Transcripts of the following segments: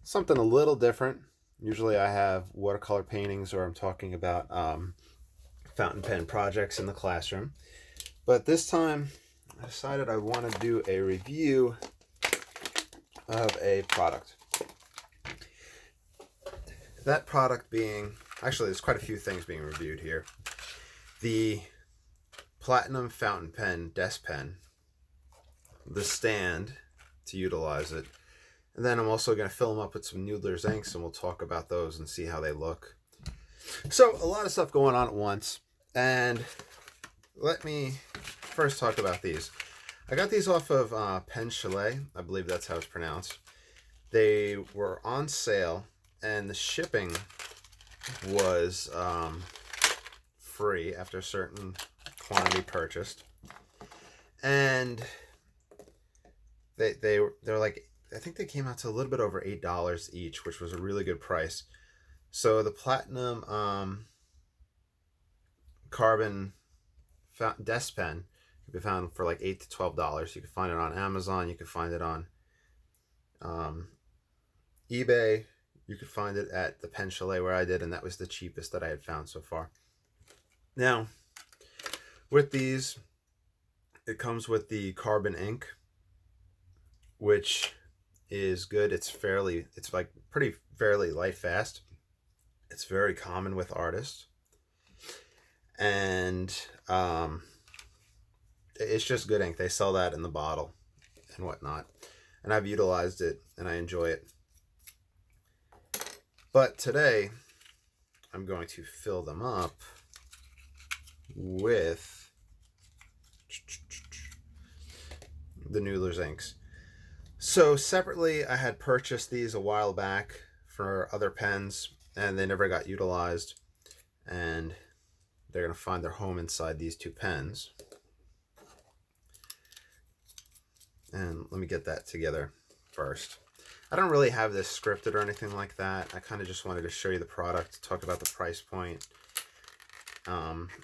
something a little different. Usually I have watercolor paintings or I'm talking about fountain pen projects in the classroom. But this time I decided I want to do a review of a product. That product being, actually there's quite a few things being reviewed here. The Platinum Fountain Pen Desk Pen, the stand to utilize it, and then I'm also going to fill them up with some Noodlers inks and we'll talk about those and see how they look. So a lot of stuff going on at once, and let me first talk about these. I got these off of Pen Chalet, I believe that's how it's pronounced. They were on sale and the shipping was free after a certain quantity purchased, and they're like, I think they came out to a little bit over $8 each, which was a really good price. So the Platinum carbon desk pen can be found for like $8 to $12. You can find it on Amazon. You can find it on eBay. You could find it at the Pen Chalet where I did, and that was the cheapest that I had found so far. Now, with these, it comes with the carbon ink, which is good. It's like pretty fairly light fast. It's very common with artists, and it's just good ink. They sell that in the bottle and whatnot, and I've utilized it and I enjoy it. But today, I'm going to fill them up with the Noodlers inks. So separately, I had purchased these a while back for other pens, and they never got utilized. And they're going to find their home inside these two pens. And let me get that together first. I don't really have this scripted or anything like that. I kind of just wanted to show you the product, talk about the price point.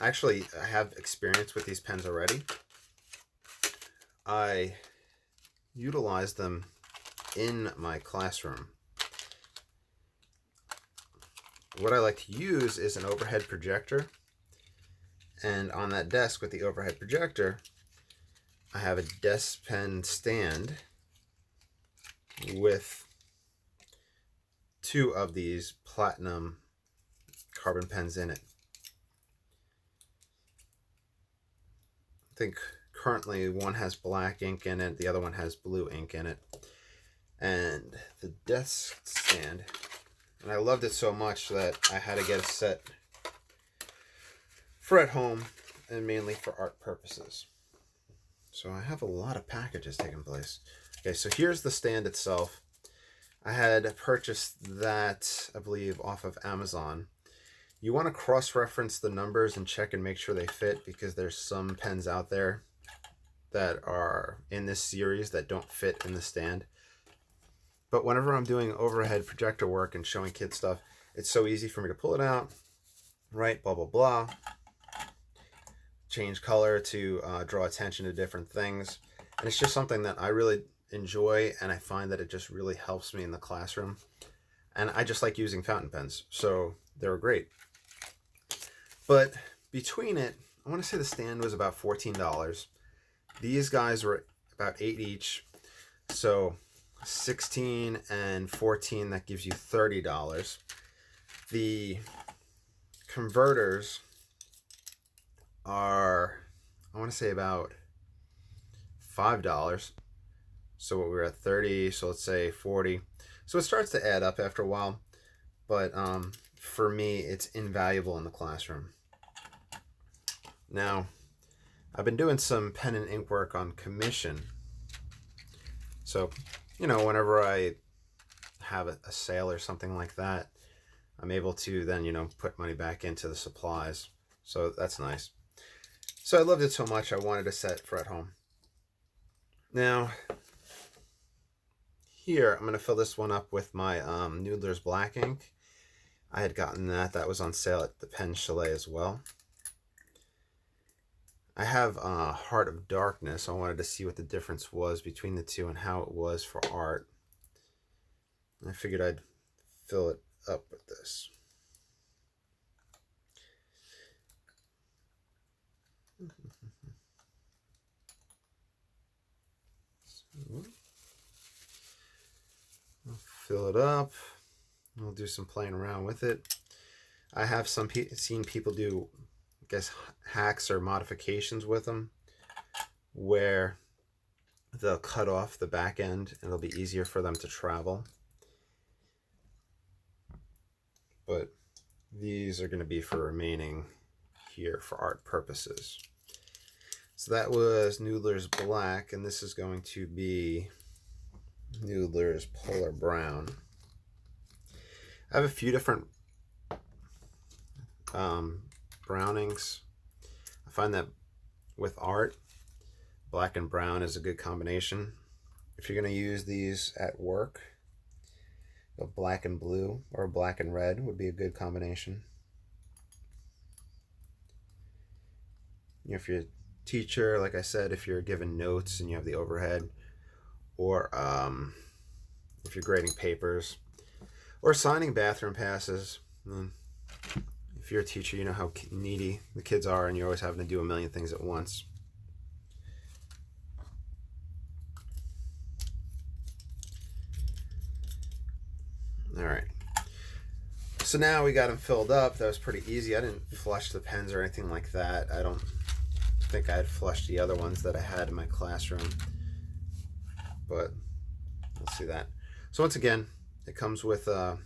Actually, I have experience with these pens already. I utilized them in my classroom. What I like to use is an overhead projector. And on that desk with the overhead projector, I have a desk pen stand with two of these platinum carbon pens in it. I think currently one has black ink in it, the other one has blue ink in it. And the desk stand, and I loved it so much that I had to get a set for at home and mainly for art purposes. So I have a lot of packages taking place. Okay, so here's the stand itself. I had purchased that, I believe, off of Amazon. You want to cross-reference the numbers and check and make sure they fit, because there's some pens out there that are in this series that don't fit in the stand. But whenever I'm doing overhead projector work and showing kids stuff, it's so easy for me to pull it out, right, blah, blah, blah, change color to draw attention to different things. And it's just something that I really enjoy, and I find that it just really helps me in the classroom. And I just like using fountain pens, so they're great. But between it, I want to say the stand was about $14. These guys were about $8 each, so 16 and 14, that gives you $30. The converters are, I want to say, about $5. So we were at 30, so let's say 40. So it starts to add up after a while, but for me, it's invaluable in the classroom. Now, I've been doing some pen and ink work on commission. So, whenever I have a sale or something like that, I'm able to then, put money back into the supplies. So that's nice. So I loved it so much, I wanted a set for at home. Now, here, I'm going to fill this one up with my Noodlers black ink. I had gotten that. That was on sale at the Pen Chalet as well. I have Heart of Darkness. I wanted to see what the difference was between the two and how it was for art. I figured I'd fill it up with this. I'll fill it up. We'll do some playing around with it. I have seen people do, I guess, hacks or modifications with them where they'll cut off the back end and it'll be easier for them to travel. But these are going to be for remaining here for art purposes. So that was Noodlers Black, and this is going to be Noodlers Polar Brown. I have a few different brownings. I find that with art, black and brown is a good combination. If you're going to use these at work, a black and blue or black and red would be a good combination. If you're a teacher, like I said, if you're given notes and you have the overhead, or if you're grading papers, or signing bathroom passes. If you're a teacher, you know how needy the kids are and you're always having to do a million things at once. All right. So now we got them filled up. That was pretty easy. I didn't flush the pens or anything like that. I don't think I had flushed the other ones that I had in my classroom. But we'll see that. So once again, it comes with the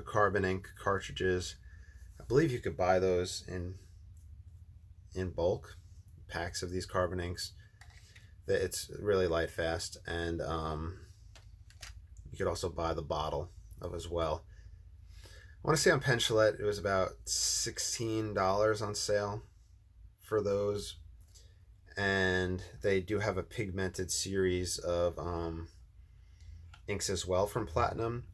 carbon ink cartridges. I believe you could buy those in bulk, packs of these carbon inks. It's really light fast, and you could also buy the bottle of as well. I want to say on Penchillette it was about $16 on sale for those, and they do have a pigmented series of inks as well from Platinum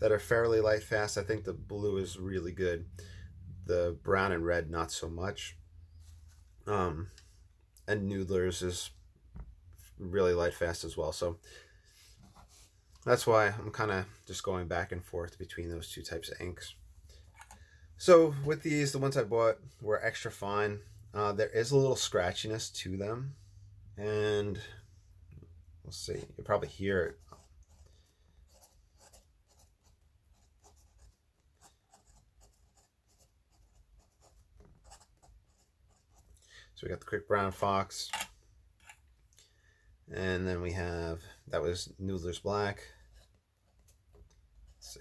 that are fairly light fast. I think the blue is really good. The brown and red not so much. And Noodlers is really light fast as well. So that's why I'm kind of just going back and forth between those two types of inks. So with these, the ones I bought were extra fine. There is a little scratchiness to them, and we'll see. You'll probably hear it. So we got the Quick Brown Fox, and then we have, that was Noodlers Black. Let's see.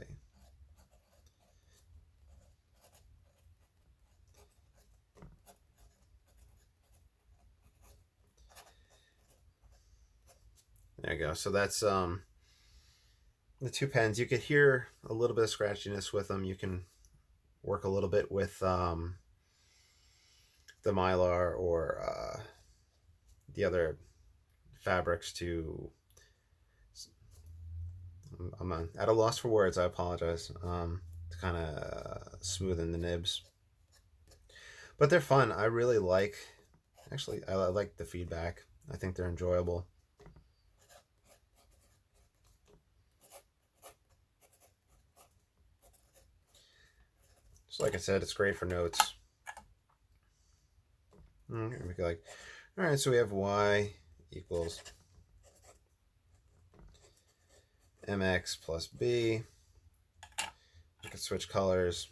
There you go. So that's the two pens. You could hear a little bit of scratchiness with them. You can work a little bit with the Mylar or the other fabrics to, I'm at a loss for words, I apologize, to kind of smoothen the nibs. But they're fun. I really like, actually, I like the feedback. I think they're enjoyable. So like I said, it's great for notes. Like, all right, so we have y equals mx plus b. We can switch colors.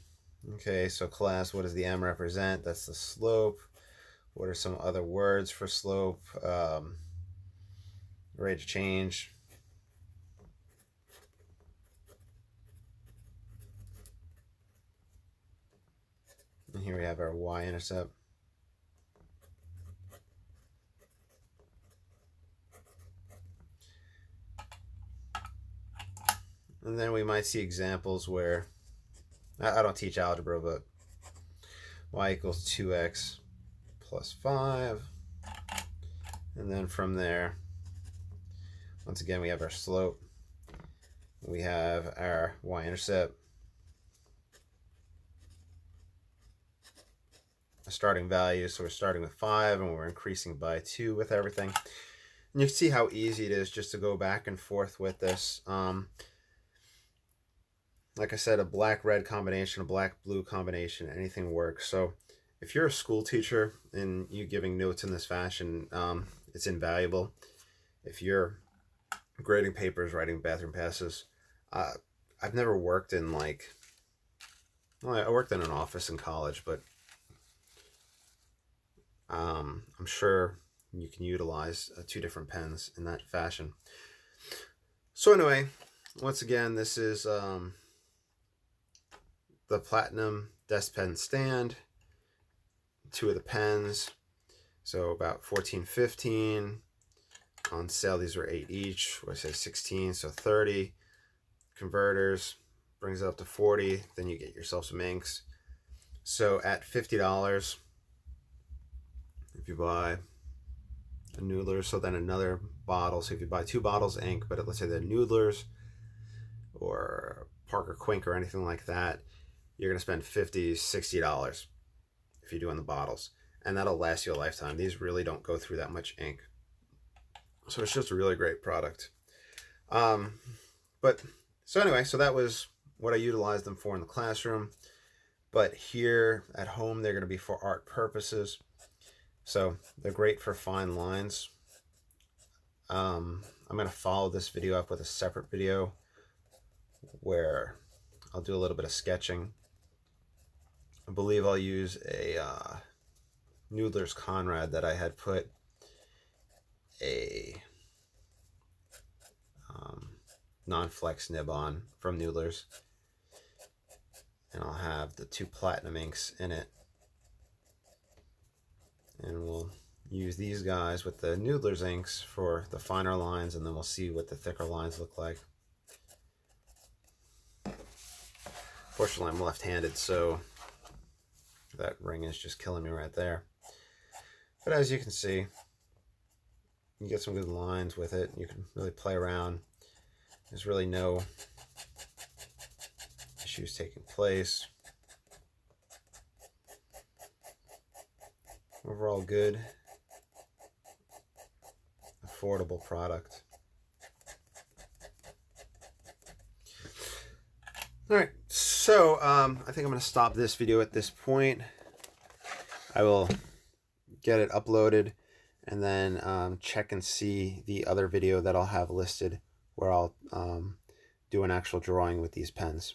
Okay, so class, what does the m represent? That's the slope. What are some other words for slope? Rate of change. And here we have our y-intercept. And then we might see examples where, I don't teach algebra, but y equals 2x plus 5. And then from there, once again, we have our slope. We have our y-intercept. A starting value, so we're starting with 5 and we're increasing by 2 with everything. And you can see how easy it is just to go back and forth with this. like I said, a black-red combination, a black-blue combination, anything works. So if you're a school teacher and you giving notes in this fashion, it's invaluable. If you're grading papers, writing bathroom passes, uh, I've never worked in well, I worked in an office in college, but I'm sure you can utilize two different pens in that fashion. So anyway, once again, this is the Platinum desk pen stand. Two of the pens, so about 14, 15. On sale, these were 8 each. What I say, 16, so 30. Converters brings it up to 40. Then you get yourself some inks. So at $50, if you buy a Noodler, so then another bottle. So if you buy 2 bottles of ink, but let's say they're Noodlers or Parker Quink or anything like that, you're going to spend $50, $60 if you're doing the bottles. And that'll last you a lifetime. These really don't go through that much ink. So it's just a really great product. So anyway, so that was what I utilized them for in the classroom. But here at home, they're going to be for art purposes. So they're great for fine lines. I'm going to follow this video up with a separate video where I'll do a little bit of sketching. I believe I'll use a Noodlers Conrad that I had put a non-flex nib on from Noodlers, and I'll have the 2 platinum inks in it, and we'll use these guys with the Noodlers inks for the finer lines, and then we'll see what the thicker lines look like. Fortunately, I'm left-handed, so that ring is just killing me right there. But as you can see, you get some good lines with it. You can really play around. There's really no issues taking place. Overall good, affordable product. Alright, so I think I'm going to stop this video at this point. I will get it uploaded and then check and see the other video that I'll have listed where I'll do an actual drawing with these pens.